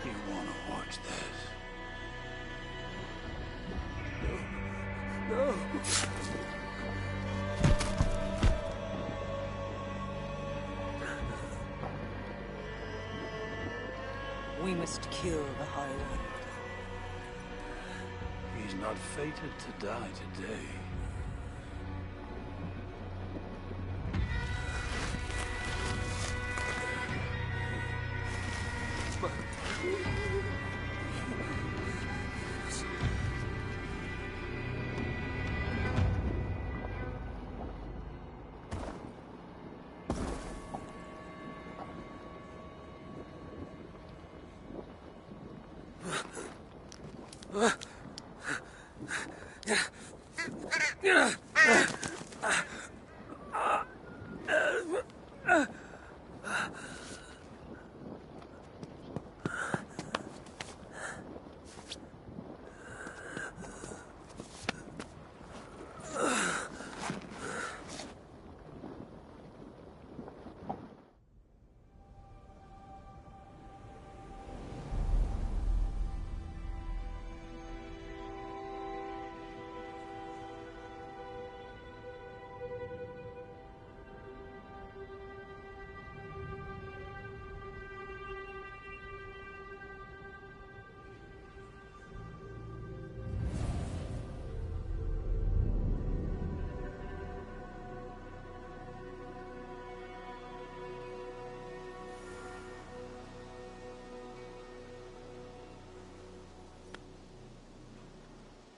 You want to watch this? No. We must kill the High One. He's not fated to die today.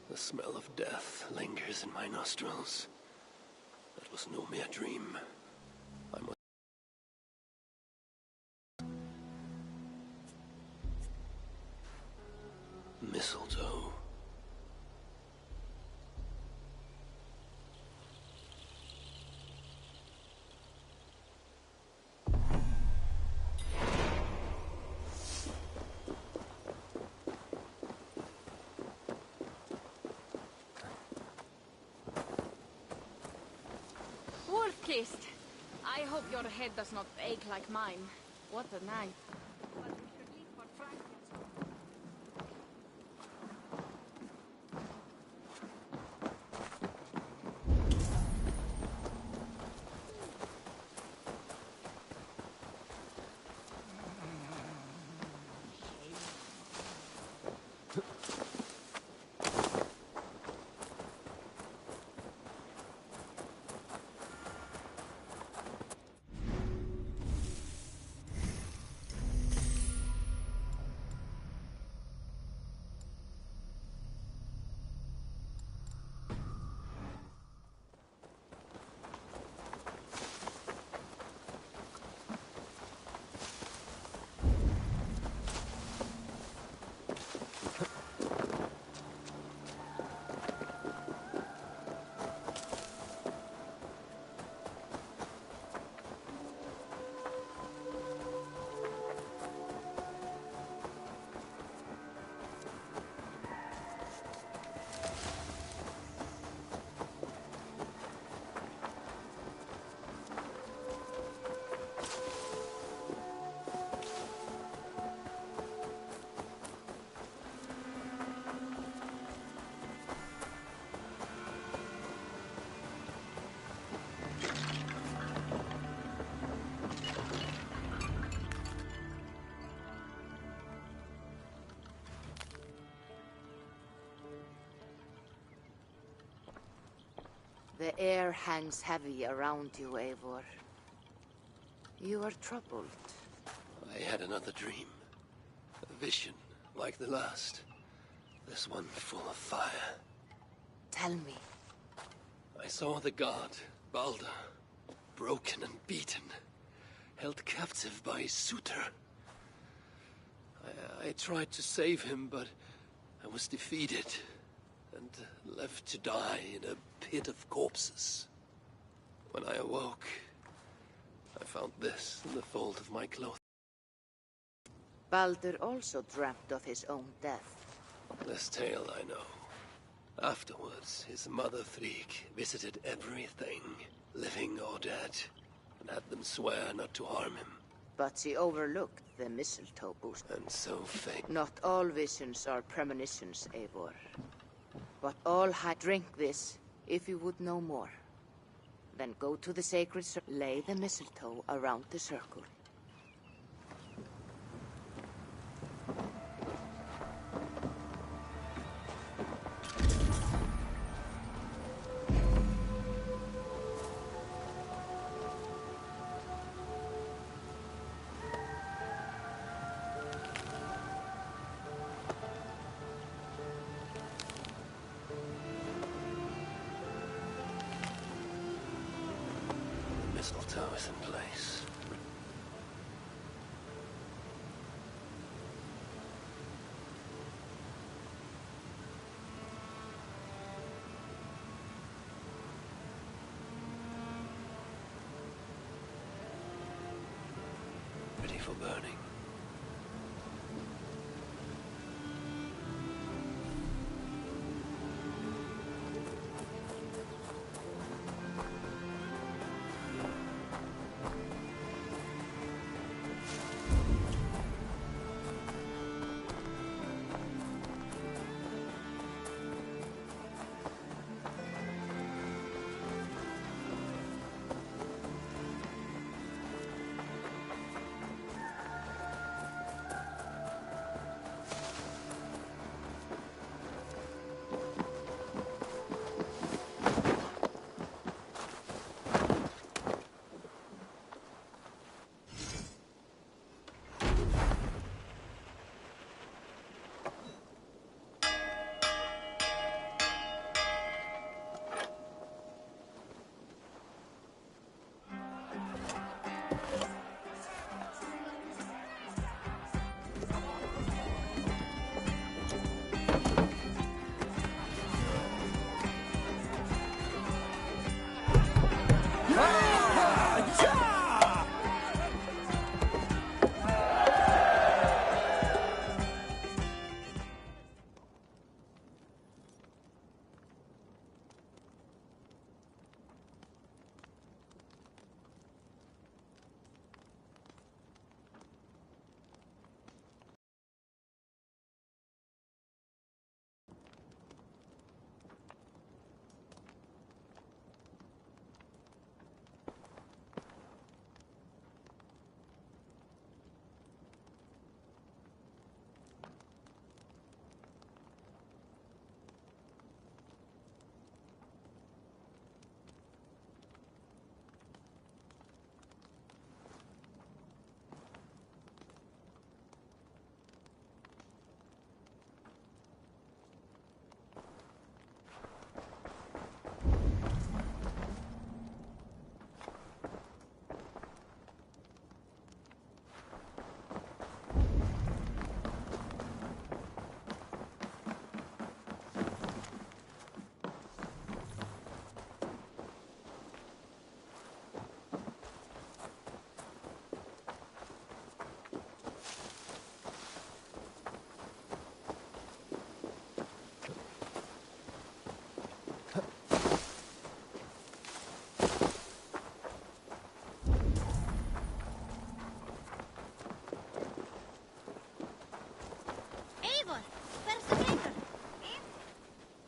The smell of death lingers in my nostrils. That was no mere dream. I must... Mistletoe. I hope your head does not ache like mine. What a night. But we should leave for Frankfurt. The air hangs heavy around you, Eivor. You are troubled. I had another dream. A vision, like the last. This one full of fire. Tell me. I saw the god, Balder, broken and beaten, held captive by his suitor. I tried to save him, but I was defeated and left to die in a pit of corpses. When I awoke, I found this in the fold of my clothing. Balder also dreamt of his own death. This tale I know. Afterwards, his mother Frigg visited everything, living or dead, and had them swear not to harm him. But she overlooked the mistletoe boost. And so faint. Not all visions are premonitions, Eivor. But all drink this, if you would know more. Then go to the sacred lay the mistletoe around the circle. Mistletoe is in place. Ready for burning.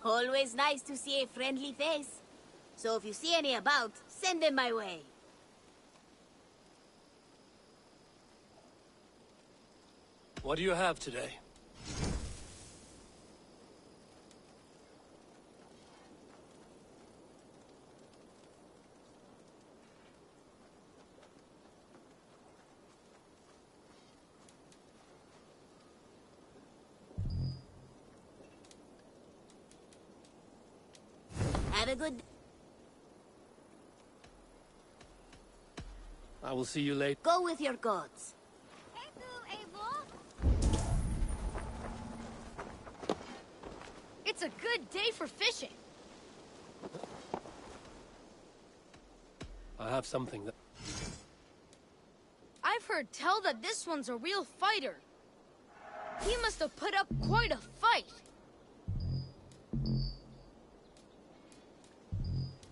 Always nice to see a friendly face. So if you see any about, send them my way. What do you have today? Have a good... I will see you later. Go with your gods. It's a good day for fishing. I have something that... I've heard tell that this one's a real fighter. He must have put up quite a fight.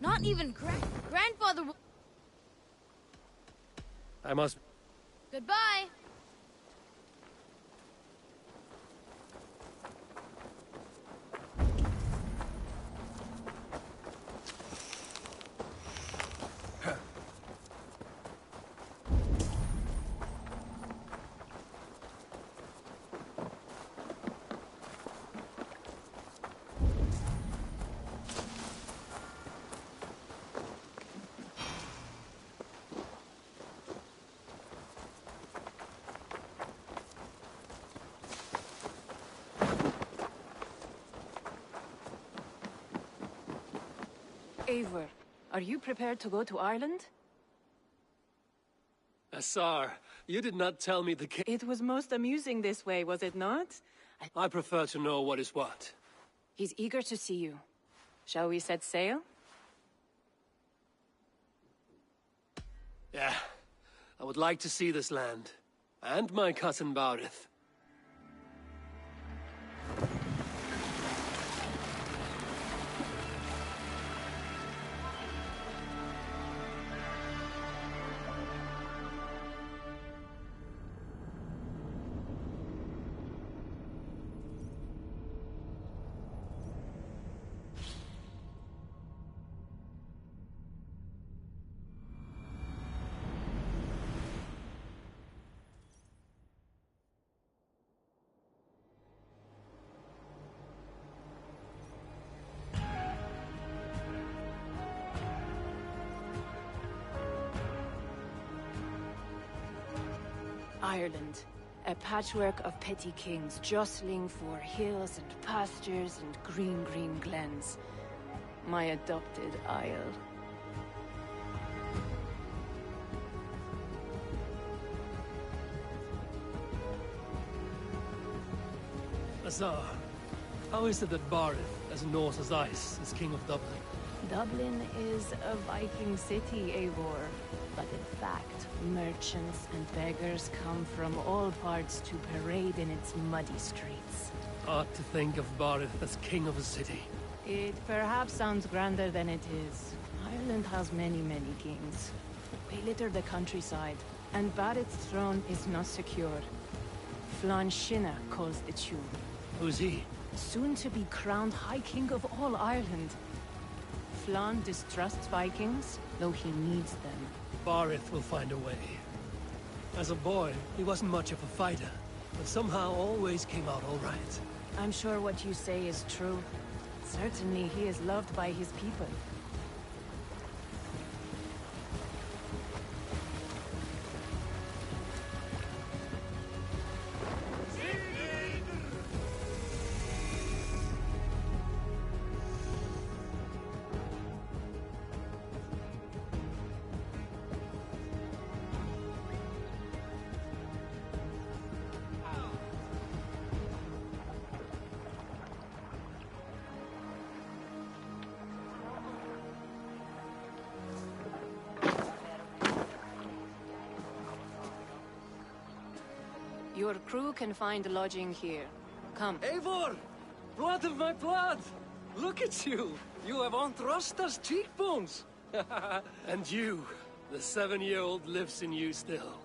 Not even grandfather... I must... Goodbye. Eivor, are you prepared to go to Ireland? Asar, you did not tell me the It was most amusing this way, was it not? I prefer to know what is what. He's eager to see you. Shall we set sail? Yeah, I would like to see this land. And my cousin Baurith. Ireland. A patchwork of petty kings jostling for hills and pastures and green glens. My adopted isle. Azar, how is it that Baurith, as Norse as ice, is king of Dublin? Dublin is a Viking city, Eivor. But in fact, merchants and beggars come from all parts to parade in its muddy streets. Hard to think of Baurith as king of a city. It perhaps sounds grander than it is. Ireland has many kings. They litter the countryside, and Barrett's throne is not secure. Flann Sinna calls the tune. Who's he? Soon to be crowned High King of all Ireland. Flann distrusts Vikings, though he needs them. Baurith will find a way. As a boy, he wasn't much of a fighter, but somehow always came out all right. I'm sure what you say is true. Certainly he is loved by his people. Your crew can find lodging here. Come. Eivor! Blood of my blood! Look at you! You have Aunt Rosta's cheekbones! And you, the 7-year-old lives in you still.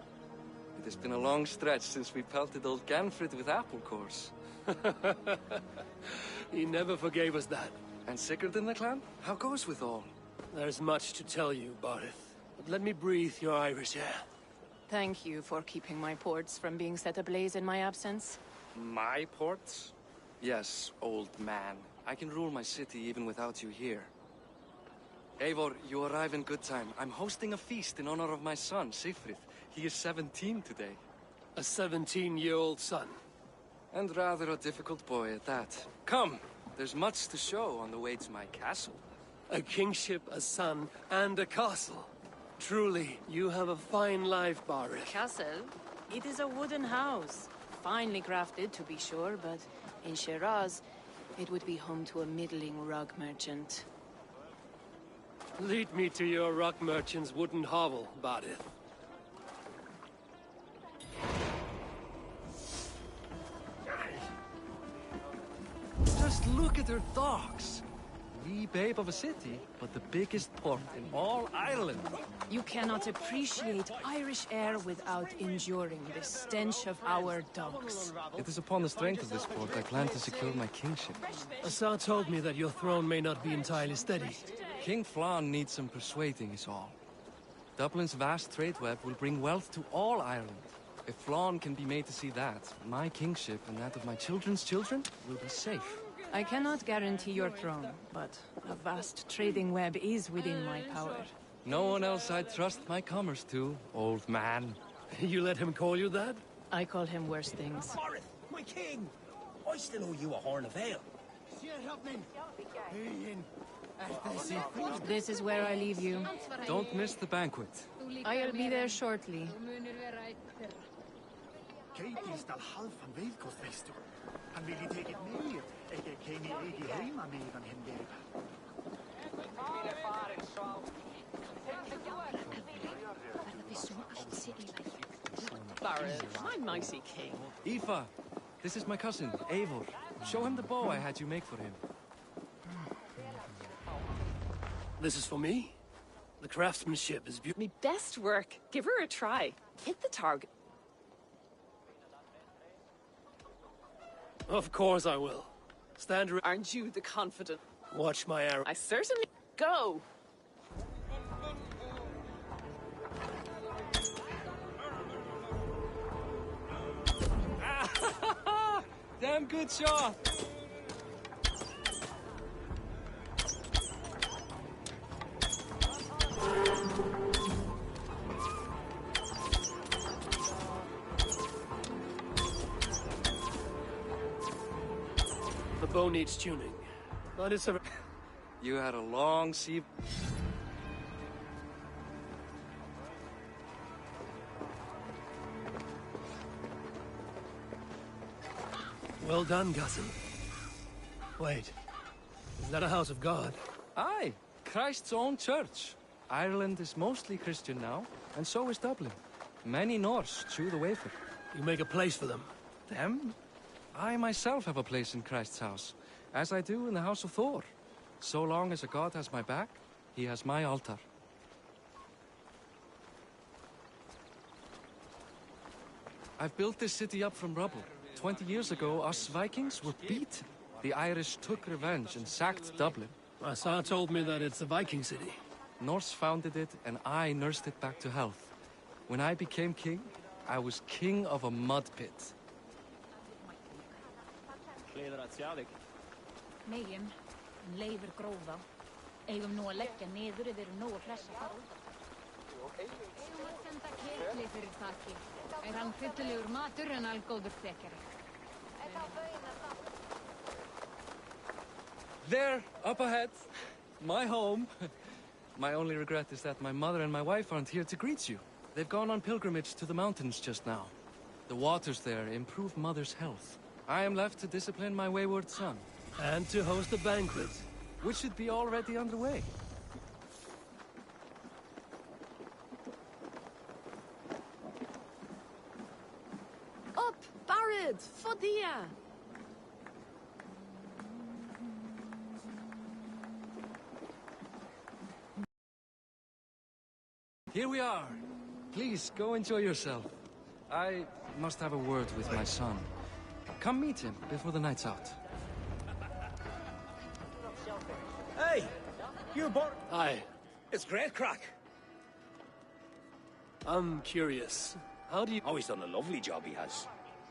It has been a long stretch since we pelted old Ganfrid with apple cores. He never forgave us that. And Sigurd in the clan? How goes with all? There's much to tell you, Baurith. But let me breathe your Irish air. Thank you for keeping my ports from being set ablaze in my absence. My ports? Yes, old man. I can rule my city even without you here. Eivor, you arrive in good time. I'm hosting a feast in honor of my son, Sigfrid. He is 17 today. A 17-year-old son. And rather a difficult boy at that. Come, there's much to show on the way to my castle. A kingship, a son, and a castle. Truly, you have a fine life, Baurith. Castle? It is a wooden house. Finely crafted, to be sure, but in Shiraz, it would be home to a middling rug merchant. Lead me to your rock merchant's wooden hovel, Baurith. Just look at her docks. wee babe of a city, but the biggest port in all Ireland. You cannot appreciate Irish air without enduring the stench of our dogs. It is upon the strength of this port I plan to secure my kingship. Assar told me that your throne may not be entirely steady. King Flann needs some persuading is all. Dublin's vast trade web will bring wealth to all Ireland. If Flann can be made to see that, my kingship and that of my children's children will be safe. I cannot guarantee your throne, but a vast trading web is within my power. No one else I'd trust my commerce to, old man. You let him call you that? I call him worse things. Marith, my king! I still owe you a horn of ale. This is where I leave you. Don't miss the banquet. I'll be there shortly. Katie stal halv van veldkostfestu. Han ville take it med, ikke kemi ikke heima medan hen der. Barrett, my mighty king. Aoife, this is my cousin, Eivor. Show him the bow I had you make for him. This is for me? The craftsmanship is beautiful. Me best work. Give her a try. Hit the target. Of course I will. Stand ready. Aren't you the confident? Watch my arrow. I certainly... Go! Damn good shot! The bow needs tuning. But it's a... You had a long sea... Well done, cousin. Wait. Is that a house of God? Aye, Christ's own church. Ireland is mostly Christian now, and so is Dublin. Many Norse chew the wafer. You make a place for them. Them? I myself have a place in Christ's house, as I do in the house of Thor. So long as a god has my back, he has my altar. I've built this city up from rubble. 20 years ago, us Vikings were beaten. The Irish took revenge and sacked Dublin. Assar told me that it's a Viking city. Norse founded it, and I nursed it back to health. When I became king, I was king of a mud pit. Megin, leifur gróða. Eigum nú að leggja niður við erum nógu hressa þar út. Eigum að senda ketli fyrir taki. Hann fyllilegur matur en algóður þekjari. There, up ahead. My home. My only regret is that my mother and my wife aren't here to greet you. They've gone on pilgrimage to the mountains just now. The waters there improve mother's health. I am left to discipline my wayward son. And to host a banquet. Which should be already underway. Up, Barrett! Fodia! Here we are. Please, go enjoy yourself. I must have a word with my son. Come meet him before the night's out. Hey! You're born... Hi. It's great crack. I'm curious. How do you... Oh, he's done a lovely job, he has.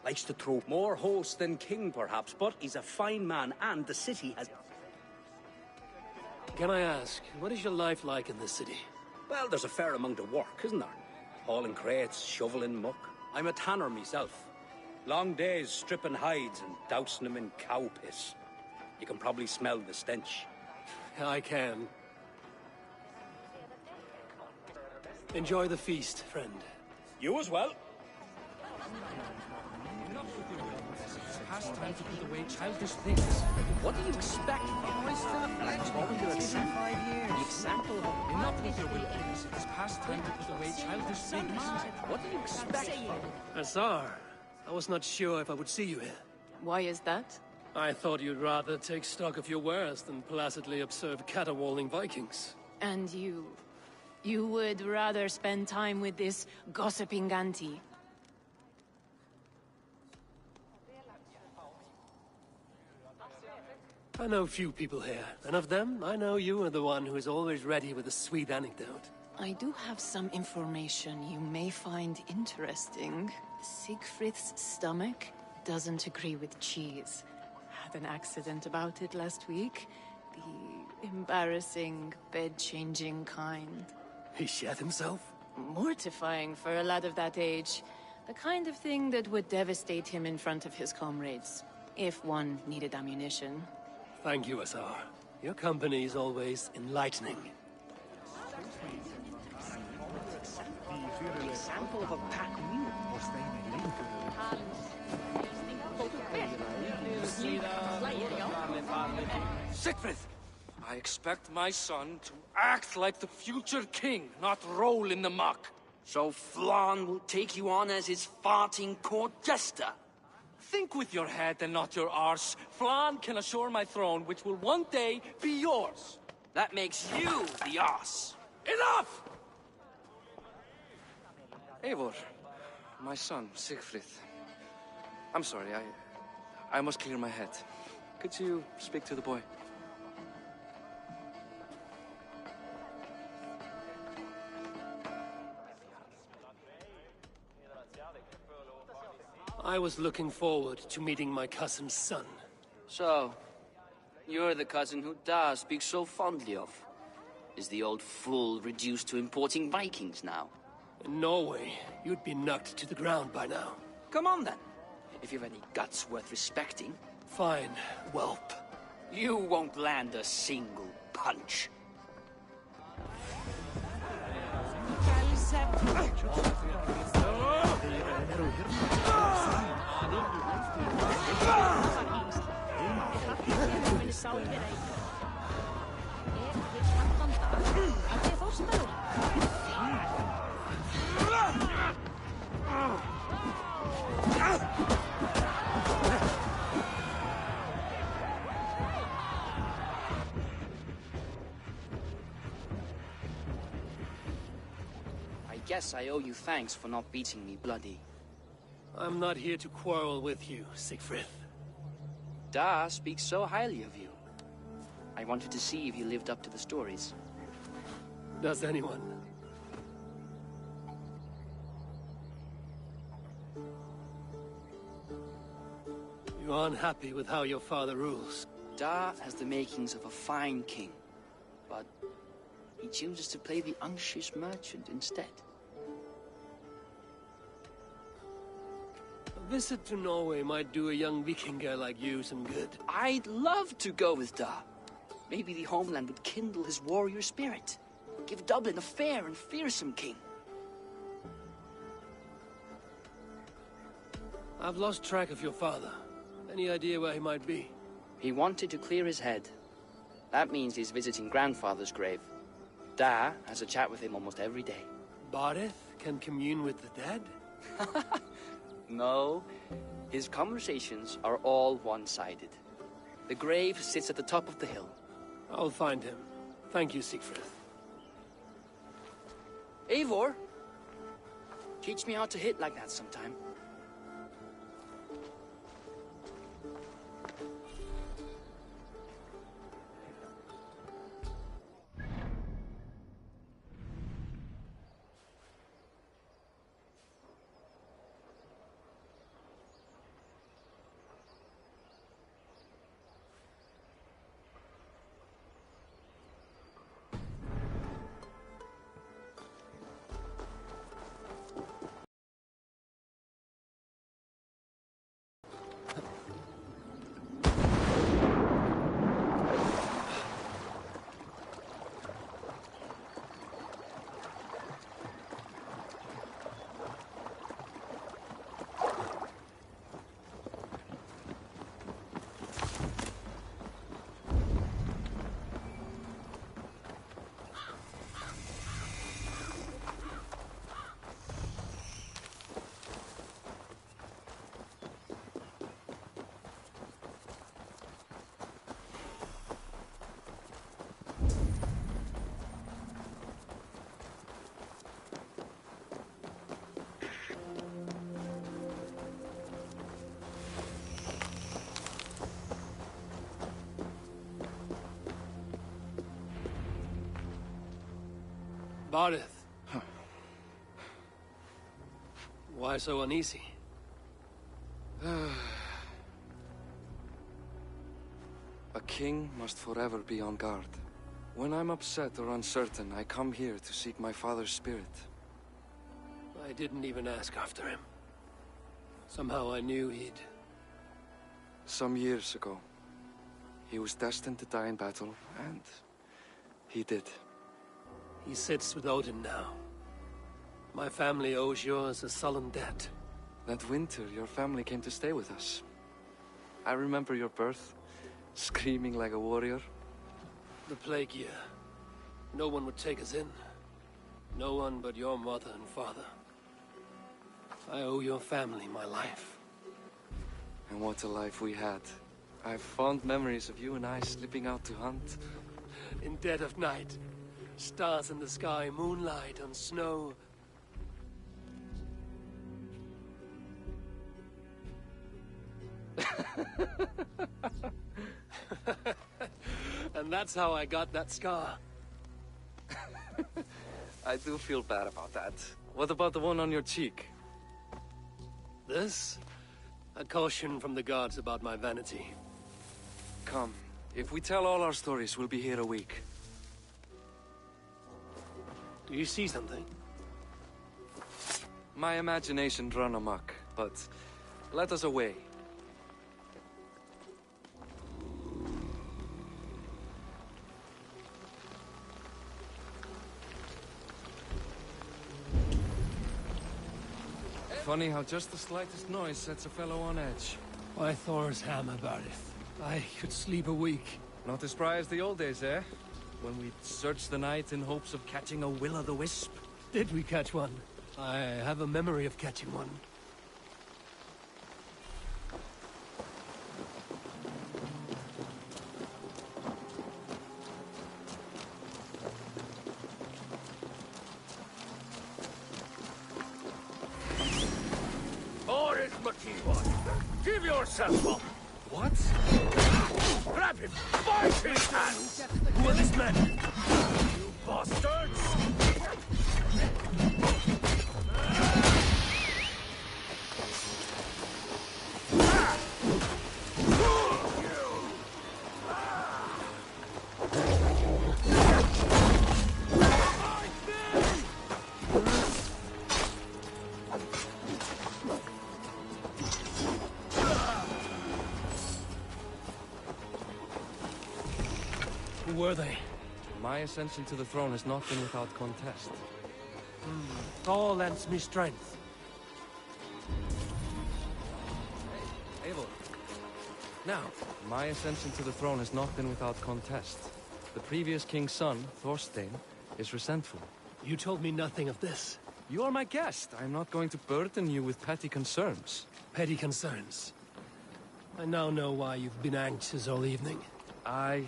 Likes to throw more host than king, perhaps, but he's a fine man, and the city has... Can I ask, what is your life like in this city? Well, there's a fair amount of work, isn't there? Hauling crates, shoveling muck. I'm a tanner myself. Long days stripping hides and dousing them in cow piss. You can probably smell the stench. I can. Enjoy the feast, friend. You as well. It's past time to put away childish things. What do you expect? The example of enough with your wickedness. It's past time to put away childish things. What do you expect? Assar, I was not sure if I would see you here. Why is that? I thought you'd rather take stock of your wares than placidly observe caterwauling Vikings. And you would rather spend time with this gossiping auntie? I know few people here, and of them, I know you are the one who is always ready with a sweet anecdote. I do have some information you may find interesting. Siegfried's stomach doesn't agree with cheese. Had an accident about it last week. The embarrassing, bed-changing kind. He shat himself? Mortifying for a lad of that age. The kind of thing that would devastate him in front of his comrades, if one needed ammunition. Thank you, Azar. Your company is always enlightening. Example of a pack mule. Siegfried! I expect my son to act like the future king, not roll in the muck. So Flan will take you on as his farting court jester? Think with your head and not your arse. Flan can assure my throne, which will one day be yours. That makes you the ass. Enough! Eivor, my son, Siegfried. I'm sorry, I must clear my head. Could you speak to the boy? I was looking forward to meeting my cousin's son. So, you're the cousin who Da speaks so fondly of. Is the old fool reduced to importing Vikings now? In Norway, you'd be knocked to the ground by now. Come on then, if you've any guts worth respecting. Fine, whelp. You won't land a single punch. I guess I owe you thanks for not beating me bloody. I'm not here to quarrel with you, Siegfried. Da speaks so highly of you. I wanted to see if you lived up to the stories. Does anyone? You are unhappy with how your father rules. Da has the makings of a fine king, but he chooses to play the unctuous merchant instead. A visit to Norway might do a young Viking girl like you some good. I'd love to go with Da. Maybe the homeland would kindle his warrior spirit. Give Dublin a fair and fearsome king. I've lost track of your father. Any idea where he might be? He wanted to clear his head. That means he's visiting grandfather's grave. Da has a chat with him almost every day. Barith can commune with the dead? No, his conversations are all one-sided. The grave sits at the top of the hill. I'll find him. Thank you, Siegfried. Eivor, teach me how to hit like that sometime. Barith. Why so uneasy? A king must forever be on guard. When I'm upset or uncertain, I come here to seek my father's spirit. I didn't even ask after him. Somehow I knew he'd... Some years ago, he was destined to die in battle, and he did. He sits with Odin now. My family owes yours a sullen debt. That winter, your family came to stay with us. I remember your birth, screaming like a warrior. The plague year. No one would take us in. No one but your mother and father. I owe your family my life. And what a life we had. I have fond memories of you and I slipping out to hunt. In dead of night. Stars in the sky, moonlight on snow. And that's how I got that scar. I do feel bad about that. What about the one on your cheek? This? A caution from the gods about my vanity. Come. If we tell all our stories, we'll be here a week. Do you see something? My imagination run amok, but let us away. Funny how just the slightest noise sets a fellow on edge. Why Thor's hammer, Barith? I could sleep a week. Not as spry as the old days, eh? When we'd search the night in hopes of catching a will-o'-the-wisp. Did we catch one? I have a memory of catching one. Give yourself up! What? Grab him! Bite his hands! Who are these men? You bastards! Who were they? My ascension to the throne has not been without contest. Thor lends me strength. Hey, Eivor. Now, my ascension to the throne has not been without contest. The previous king's son, Thorstein, is resentful. You told me nothing of this. You are my guest. I am not going to burden you with petty concerns. Petty concerns. I now know why you've been anxious all evening. Aye,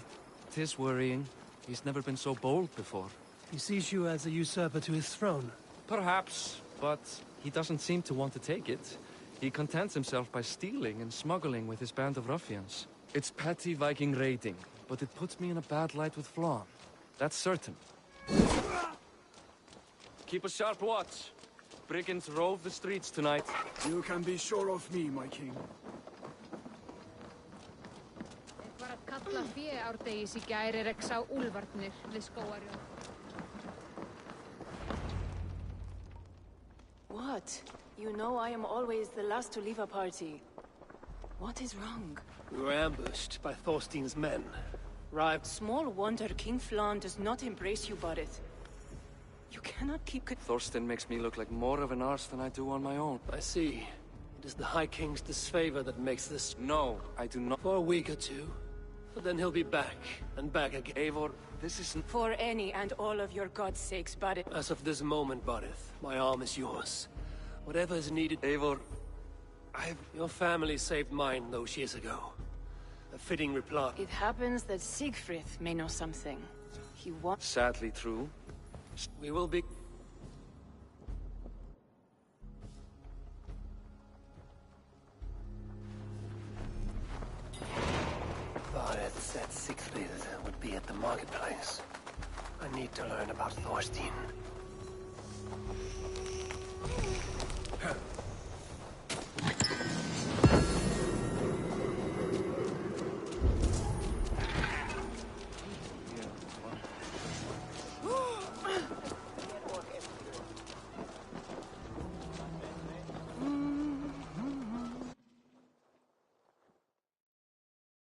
'tis worrying. He's never been so bold before. He sees you as a usurper to his throne. Perhaps, but he doesn't seem to want to take it. He contents himself by stealing and smuggling with his band of ruffians. It's petty Viking raiding, but it puts me in a bad light with Flann. That's certain. Keep a sharp watch. Brigands rove the streets tonight. You can be sure of me, my king. Var að kalla fé árdegis í gær sá úlfarnir við skógarjó. What? You know I am always the last to leave a party. What is wrong? We were ambushed by Thorstein's men. Rive. Small wonder King Flann does not embrace you, Barith. You cannot keep... Thorstein makes me look like more of an arse than I do on my own. I see. It is the High King's disfavor that makes this... No, I do not... For a week or two. But then he'll be back, and back again. Eivor, this isn't... For any and all of your god's sakes, Barith. As of this moment, Barith, my arm is yours. Whatever is needed... Eivor, Your family saved mine those years ago. A fitting reply. It happens that Siegfried may know something. He wants... Sadly true. We will be... Bareth said Siegfried would be at the marketplace. I need to learn about Thorstein.